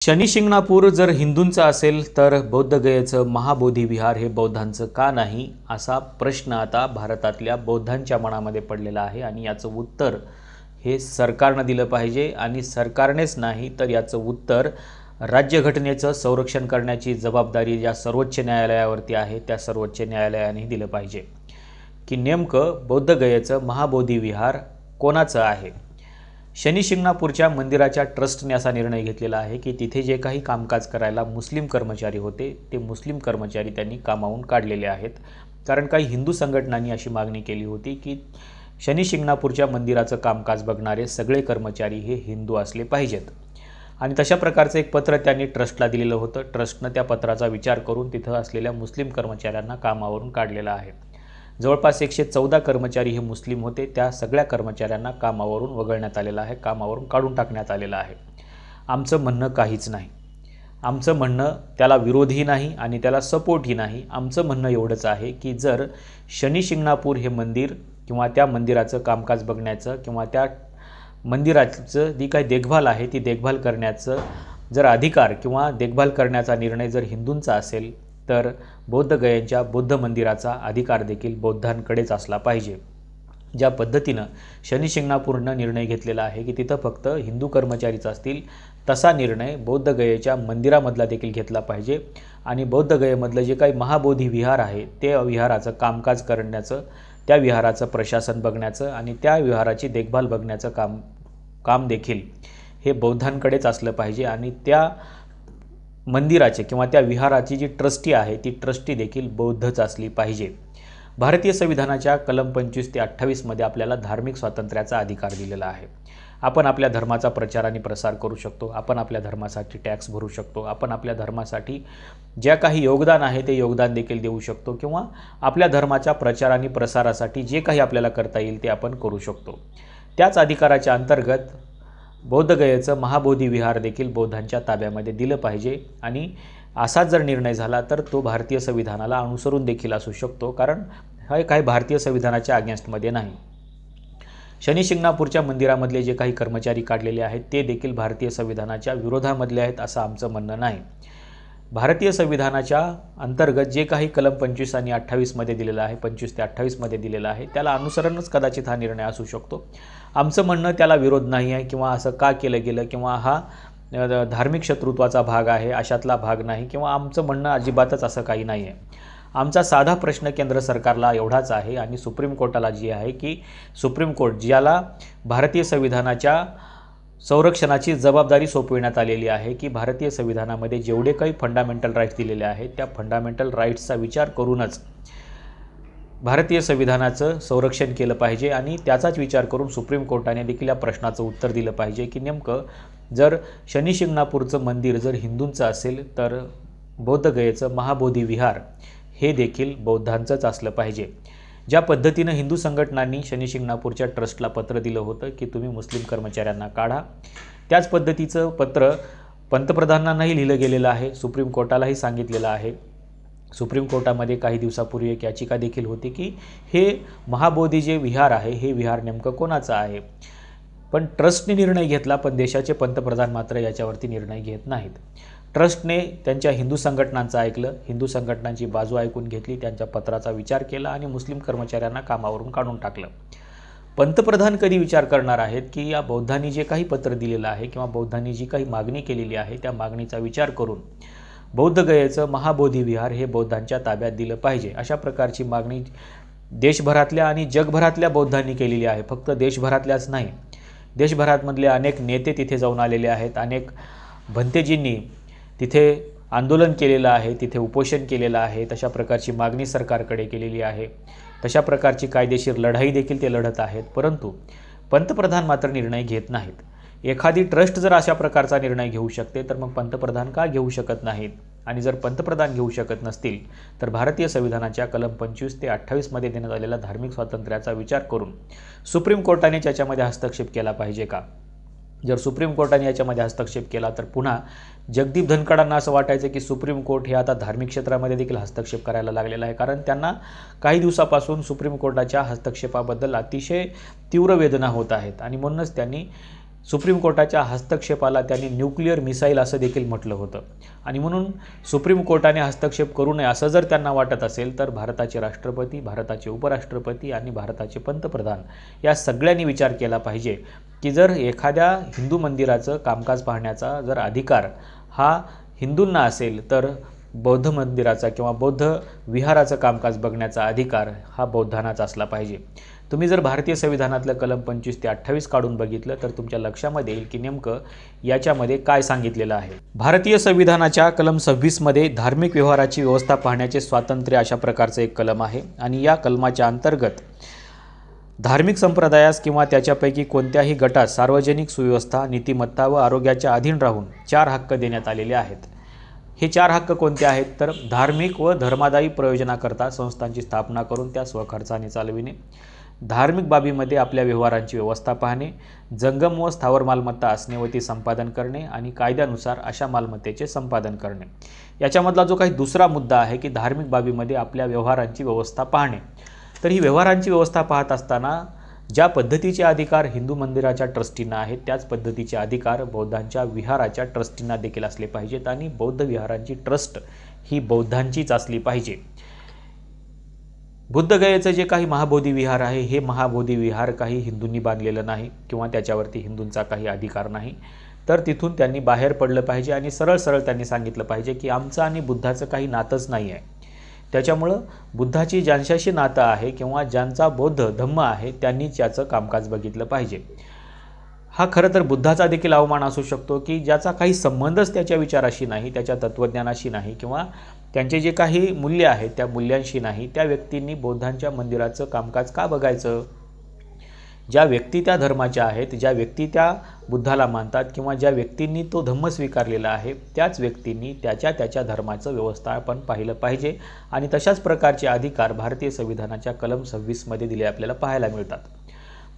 शनी शिंगणापूर जर हिंदूंचं असेल तर बौद्धगयेचं महाबोधी विहार हे बौद्धांचं का नाही असा प्रश्न आता भारतातल्या बौद्धांच्या मनामध्ये पडलेला आहे आणि याचं उत्तर हे सरकारनं दिलं पाहिजे आणि सरकारनेच नाही तर याचं उत्तर राज्यघटनेचं संरक्षण करण्याची जबाबदारी ज्या सर्वोच्च न्यायालयावरती आहे त्या सर्वोच्च न्यायालयाने दिलं पाहिजे की नेमकं बौद्धगयेचं महाबोधी विहार कोणाचं आहे। शनी शिंगणापूरच्या मंदिराच्या ट्रस्टने असा निर्णय घेतलेला आहे की तिथे जे काही कामकाज करायला मुस्लिम कर्मचारी होते ते मुस्लिम कर्मचारी त्यांनी कामावून काढलेले आहेत, कारण काही हिंदू संघटनांनी अशी मागणी केली होती की शनी शिंगणापूरच्या मंदिराचं कामकाज बघणारे सगळे कर्मचारी हे हिंदू असले पाहिजेत आणि तशा प्रकारचं एक पत्र त्यांनी ट्रस्टला दिलेलं होतं। ट्रस्टनं त्या पत्राचा विचार करून तिथं असलेल्या मुस्लिम कर्मचाऱ्यांना कामावरून काढलेलं आहे। जवळपास 114 कर्मचारी हे मुस्लिम होते, त्या सगळ्या कर्मचाऱ्यांना कामावरून वगळण्यात आलेलं आहे, कामावरून काढून टाकण्यात आलेलं आहे। आमचं म्हणणं काहीच नाही, आमचं म्हणणं त्याला विरोधही नाही आणि त्याला सपोर्टही नाही। आमचं म्हणणं एवढंच आहे की जर शनी शिंगणापूर हे मंदिर किंवा त्या मंदिराचं कामकाज बघण्याचं किंवा त्या मंदिराचं जी काही देखभाल आहे ती देखभाल करण्याचं जर अधिकार किंवा देखभाल करण्याचा निर्णय जर हिंदूंचा असेल तर बौद्धगयेच्या बुद्ध मंदिराचा अधिकार देखील बौद्धांकडेच असला पाहिजे। ज्या पद्धतीनं शनी शिंगणापूरनं निर्णय घेतलेला आहे की तिथं फक्त हिंदू कर्मचारीच असतील, तसा निर्णय बौद्धगयेच्या मंदिरामधला देखील घेतला पाहिजे आणि बौद्धगयेमधलं जे काही महाबोधी विहार आहे ते विहाराचं कामकाज करण्याचं, त्या विहाराचं प्रशासन बघण्याचं आणि त्या विहाराची देखभाल बघण्याचं काम देखील हे बौद्धांकडेच असलं पाहिजे आणि त्या मंदिराचे किंवा त्या विहाराची जी ट्रस्टी आहे ती ट्रस्टी देखील बौद्धच असली पाहिजे। भारतीय संविधानाच्या कलम 25 ते 28 मध्ये आपल्याला धार्मिक स्वातंत्र्याचा अधिकार दिलेला आहे। आपण आपल्या धर्माचा प्रचार आणि प्रसार करू शकतो, आपण आपल्या धर्मासाठी टॅक्स भरू शकतो, आपण आपल्या धर्मासाठी ज्या काही योगदान आहे ते योगदान देखील देऊ शकतो किंवा आपल्या धर्माच्या प्रचार आणि प्रसारासाठी जे काही आपल्याला करता येईल ते आपण करू शकतो। त्याच अधिकाराच्या अंतर्गत बौद्धगयेचं महाबोधी विहार देखील बौद्धांच्या ताब्यामध्ये दिलं पाहिजे आणि असा जर निर्णय झाला तर तो भारतीय संविधानाला अनुसरून देखील असू शकतो, कारण हा काही भारतीय संविधानाच्या अगेन्स्टमध्ये नाही। शनी शिंगणापूरच्या मंदिरामधले जे काही कर्मचारी काढलेले आहेत ते देखील भारतीय संविधानाच्या विरोधामधले आहेत असं आमचं म्हणणं नाही। भारतीय संविधानाच्या अंतर्गत जे काही कलम 25 आणि 28 मध्ये दिलेलं आहे, 25 ते 28 मध्ये दिलेलं आहे त्याला अनुसरूनच कदाचित हा निर्णय असू शकतो। आमचं म्हणणं त्याला विरोध नाही आहे किंवा असं का केलं गेलं किंवा हा धार्मिक शत्रुत्वाचा भाग आहे अशातला भाग नाही किंवा आमचं म्हणणं अजिबातच असं काही नाही आहे। आमचा साधा प्रश्न केंद्र सरकारला एवढाच आहे आणि सुप्रीम कोर्टाला जी आहे की सुप्रीम कोर्ट ज्याला भारतीय संविधानाच्या संरक्षणाची जबाबदारी सोपविण्यात आलेली आहे की भारतीय संविधानामध्ये जेवढे काही फंडामेंटल राईट्स दिलेले आहेत त्या फंडामेंटल राईट्सचा विचार करूनच भारतीय संविधानाचं संरक्षण केलं पाहिजे आणि त्याचाच विचार करून सुप्रीम कोर्टाने देखील या प्रश्नाचं उत्तर दिलं पाहिजे की नेमकं जर शनी शिंगणापूरचं मंदिर जर हिंदूंचं असेल तर बौद्धगयेचं महाबोधी विहार हे देखील बौद्धांचंच असलं पाहिजे। ज्या पद्धतीनं हिंदू संघटनांनी शनी शिंगणापूरच्या ट्रस्टला पत्र दिलं होतं की तुम्ही मुस्लिम कर्मचाऱ्यांना काढा, त्याच पद्धतीचं पत्र पंतप्रधानांनाही लिहिलं गेलेलं आहे, सुप्रीम कोर्टालाही सांगितलेलं आहे। सुप्रीम कोर्टामध्ये काही दिवसापूर्वी एक याचिका देखील होती की हे महाबोधी जे विहार आहे हे विहार नेमकं कोणाचं आहे, पण ट्रस्टने निर्णय घेतला पण देशाचे पंतप्रधान मात्र याच्यावरती निर्णय घेत नाहीत। ट्रस्टने त्यांच्या हिंदू संघटनांचं ऐकलं, हिंदू संघटनांची बाजू ऐकून घेतली, त्यांच्या पत्राचा विचार केला आणि मुस्लिम कर्मचाऱ्यांना कामावरून काढून टाकलं। पंतप्रधान कधी विचार करणार आहेत की या बौद्धांनी जे काही पत्र दिलेलं आहे किंवा बौद्धांनी जी काही मागणी केलेली आहे त्या मागणीचा विचार करून बौद्धगयेचं महाबोधी विहार हे बौद्धांच्या ताब्यात दिलं पाहिजे अशा प्रकारची मागणी देशभरातल्या आणि जगभरातल्या बौद्धांनी केलेली आहे। फक्त देशभरातल्याच नाही, देशभरातमधले अनेक नेते तिथे जाऊन आलेले आहेत, अनेक भंतेजींनी तिथे आंदोलन केलेलं आहे, तिथे उपोषण केलेलं आहे, तशा प्रकारची मागणी सरकारकडे केलेली आहे, तशा प्रकारची कायदेशीर लढाई देखील ते लढत आहेत, परंतु पंतप्रधान मात्र निर्णय घेत नाहीत। एखादी ट्रस्ट जर अशा प्रकारचा निर्णय घेऊ शकते तर मग पंतप्रधान का घेऊ शकत नाहीत आणि जर पंतप्रधान घेऊ शकत नसतील तर भारतीय संविधानाच्या कलम 25 ते 28 मध्ये देण्यात आलेला धार्मिक स्वातंत्र्याचा विचार करून सुप्रीम कोर्टाने त्याच्यामध्ये हस्तक्षेप केला पाहिजे का? जर सुप्रीम कोर्टाने याच्यामध्ये हस्तक्षेप केला तर पुन्हा जगदीप धनखडांना असं वाटायचं की सुप्रीम कोर्ट हे आता धार्मिक क्षेत्रामध्ये देखील हस्तक्षेप करायला लागलेला आहे, कारण त्यांना काही दिवसापासून सुप्रीम कोर्टाच्या हस्तक्षेपाबद्दल अतिशय तीव्र वेदना होत आहेत आणि म्हणूनच त्यांनी सुप्रीम कोर्टाच्या हस्तक्षेपाला त्यांनी न्यूक्लिअर मिसाईल असं देखील म्हटलं होतं आणि म्हणून सुप्रीम कोर्टाने हस्तक्षेप करू नये असं जर त्यांना वाटत असेल तर भारताचे राष्ट्रपती, भारताचे उपराष्ट्रपती आणि भारताचे पंतप्रधान या सगळ्यांनी विचार केला पाहिजे की जर एखाद्या हिंदू मंदिराचं कामकाज पाहण्याचा जर अधिकार हा हिंदूंना असेल तर बौद्ध मंदिराचा किंवा बौद्ध विहाराचं कामकाज बघण्याचा अधिकार हा बौद्धांनाच असला पाहिजे। तुम्ही जर भारतीय संविधानातलं कलम 25 ते 28 काढून बघितलं तर तुमच्या लक्षामध्ये येईल की नेमकं याच्यामध्ये काय सांगितलेलं आहे। भारतीय संविधानाच्या कलम 26 मध्ये धार्मिक व्यवहाराची व्यवस्था पाहण्याचे स्वातंत्र्य अशा प्रकारचं एक कलम आहे आणि या कलमाच्या अंतर्गत धार्मिक संप्रदायास किंवा त्याच्यापैकी कोणत्याही गटास सार्वजनिक सुव्यवस्था, नीतिमत्ता व आरोग्याच्या अधीन राहून 4 हक्क देण्यात आलेले आहेत। हे 4 हक्क कोणते आहेत तर धार्मिक व धर्मादायी प्रयोजनाकरता संस्थांची स्थापना करून त्या स्वखर्चाने चालविणे, धार्मिक बाबीमध्ये आपल्या व्यवहारांची व्यवस्था पाहणे, जंगम व स्थावर मालमत्ता असणे व ती संपादन करणे आणि कायद्यानुसार अशा मालमत्तेचे संपादन करणे। याच्यामधला जो काही दुसरा मुद्दा आहे की धार्मिक बाबीमध्ये आपल्या व्यवहारांची व्यवस्था पाहणे, तर ही व्यवहारांची व्यवस्था पाहत असताना ज्या पद्धतीचे अधिकार हिंदू मंदिराच्या ट्रस्टींना आहेत त्याच पद्धतीचे अधिकार बौद्धांच्या विहाराच्या ट्रस्टींना देखील असले पाहिजेत आणि बौद्ध विहारांची ट्रस्ट ही बौद्धांचीच असली पाहिजे। बुद्धगयेचं जे काही महाबोधी विहार आहे हे महाबोधी विहार काही हिंदूंनी बांधलेलं नाही किंवा त्याच्यावरती हिंदूंचा काही अधिकार नाही, तर तिथून त्यांनी बाहेर पडलं पाहिजे आणि सरळ सरळ त्यांनी सांगितलं पाहिजे की आमचं आणि बुद्धाचं काही नातंच नाही आहे। त्याच्यामुळं बुद्धाची ज्यांच्याशी नातं आहे किंवा ज्यांचा बौद्ध धम्म आहे त्यांनीच याचं कामकाज बघितलं पाहिजे। हा खरं तर बुद्धाचा देखील अवमान असू शकतो की ज्याचा काही संबंधच त्याच्या विचाराशी नाही, त्याच्या तत्त्वज्ञानाशी नाही किंवा त्यांचे जे काही मूल्य आहेत त्या मूल्यांशी नाही, त्या व्यक्तींनी बौद्धांच्या मंदिराचं कामकाज का बघायचं। ज्या व्यक्ती त्या धर्माच्या आहेत, ज्या व्यक्ती त्या बुद्धाला मानतात किंवा ज्या व्यक्तींनी तो धम्म स्वीकारलेला आहे त्याच व्यक्तींनी त्याच्या धर्माचं व्यवस्थापन पाहिलं पाहिजे आणि तशाच प्रकारचे अधिकार भारतीय संविधानाच्या कलम 26 मध्ये दिले आपल्याला पाहायला मिळतात।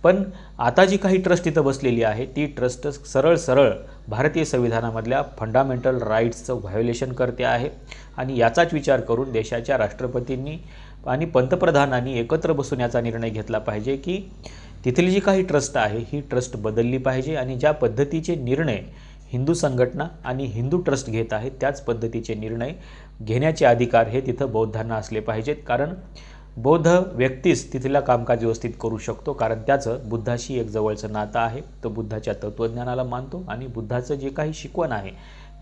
पण आता जी काही ट्रस्ट इथं बसलेली आहे ती ट्रस्ट सरळ सरळ भारतीय संविधानामधल्या फंडामेंटल राईट्सचं व्हायोलेशन करते आहे आणि याचाच विचार करून देशाच्या राष्ट्रपतींनी आणि पंतप्रधानांनी एकत्र बसून याचा निर्णय घेतला पाहिजे की तिथली जी काही ट्रस्ट आहे ही ट्रस्ट बदलली पाहिजे आणि ज्या पद्धतीचे निर्णय हिंदू संघटना आणि हिंदू ट्रस्ट घेत आहेत त्याच पद्धतीचे निर्णय घेण्याचे अधिकार हे तिथं बौद्धांना असले पाहिजेत, कारण बौद्ध व्यक्तीच तिथला कामकाज व्यवस्थित करू शकतो, कारण त्याचं बुद्धाशी एक जवळचं नातं आहे। तो बुद्धाच्या तत्त्वज्ञानाला मानतो आणि बुद्धाचं जे काही शिकवण आहे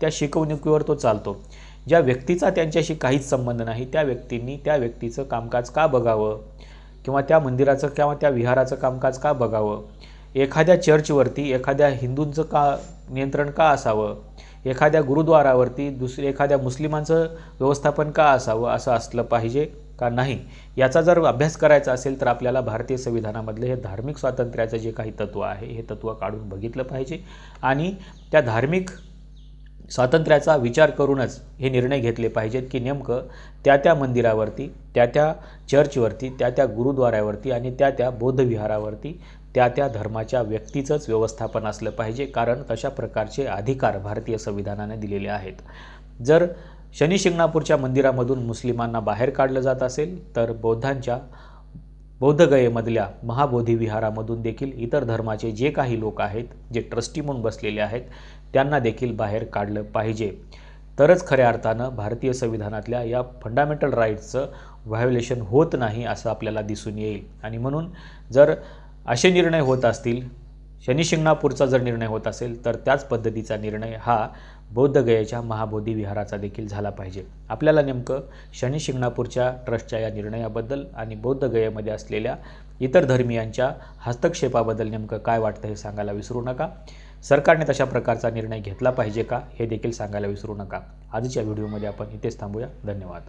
त्या शिकवणुकीवर तो चालतो। ज्या व्यक्तीचा त्यांच्याशी काहीच संबंध नाही त्या व्यक्तींनी त्या व्यक्तीचं कामकाज का बघावं किंवा त्या मंदिराचं किंवा त्या विहाराचं कामकाज का बघावं, एखाद्या चर्चवरती एखाद्या हिंदूंचं का नियंत्रण का असावं, एखाद्या गुरुद्वारावरती एखाद्या मुस्लिमांचं व्यवस्थापन का असावं, असं असलं पाहिजे का नाही याचा जर अभ्यास करायचा असेल तर आपल्याला भारतीय संविधानामधले हे धार्मिक स्वातंत्र्याचं जे काही तत्त्व आहे हे तत्त्व काढून बघितलं पाहिजे आणि त्या धार्मिक स्वातंत्र्याचा विचार करूनच हे निर्णय घेतले पाहिजेत की नेमकं त्या मंदिरावरती, त्या चर्चवरती, त्या गुरुद्वारावरती आणि त्या बौद्ध विहारावरती त्या धर्माच्या व्यक्तीचंच व्यवस्थापन असलं पाहिजे, कारण तशा प्रकारचे अधिकार भारतीय संविधानाने दिलेले आहेत। जर शनी शिंगणापूरच्या मंदिरामधून मुस्लिमांना बाहेर काढलं जात असेल तर बौद्धगयेमधल्या महाबोधी विहारामधून देखील इतर धर्माचे जे काही लोक आहेत, जे ट्रस्टी म्हणून बसलेले आहेत, त्यांना देखील बाहेर काढलं पाहिजे। तरच खऱ्या अर्थानं भारतीय संविधानातल्या या फंडामेंटल राईट्सचं व्हायोलेशन होत नाही असं आपल्याला दिसून येईल आणि म्हणून जर असे निर्णय होत असतील, शनी शिंगणापूरचा जर निर्णय होत असेल तर त्याच पद्धतीचा निर्णय हा बौद्धगयेच्या महाबोधी विहाराचा देखील झाला पाहिजे। आपल्याला नेमकं शनी शिंगणापूरच्या ट्रस्टच्या या निर्णयाबद्दल आणि बौद्धगयेमध्ये असलेल्या इतर धर्मियांच्या हस्तक्षेपाबद्दल नेमकं काय वाटतं हे सांगायला विसरू नका। सरकारने तशा प्रकारचा निर्णय घेतला पाहिजे का हे देखील सांगायला विसरू नका। आजच्या व्हिडिओमध्ये आपण इथेच थांबूया। धन्यवाद।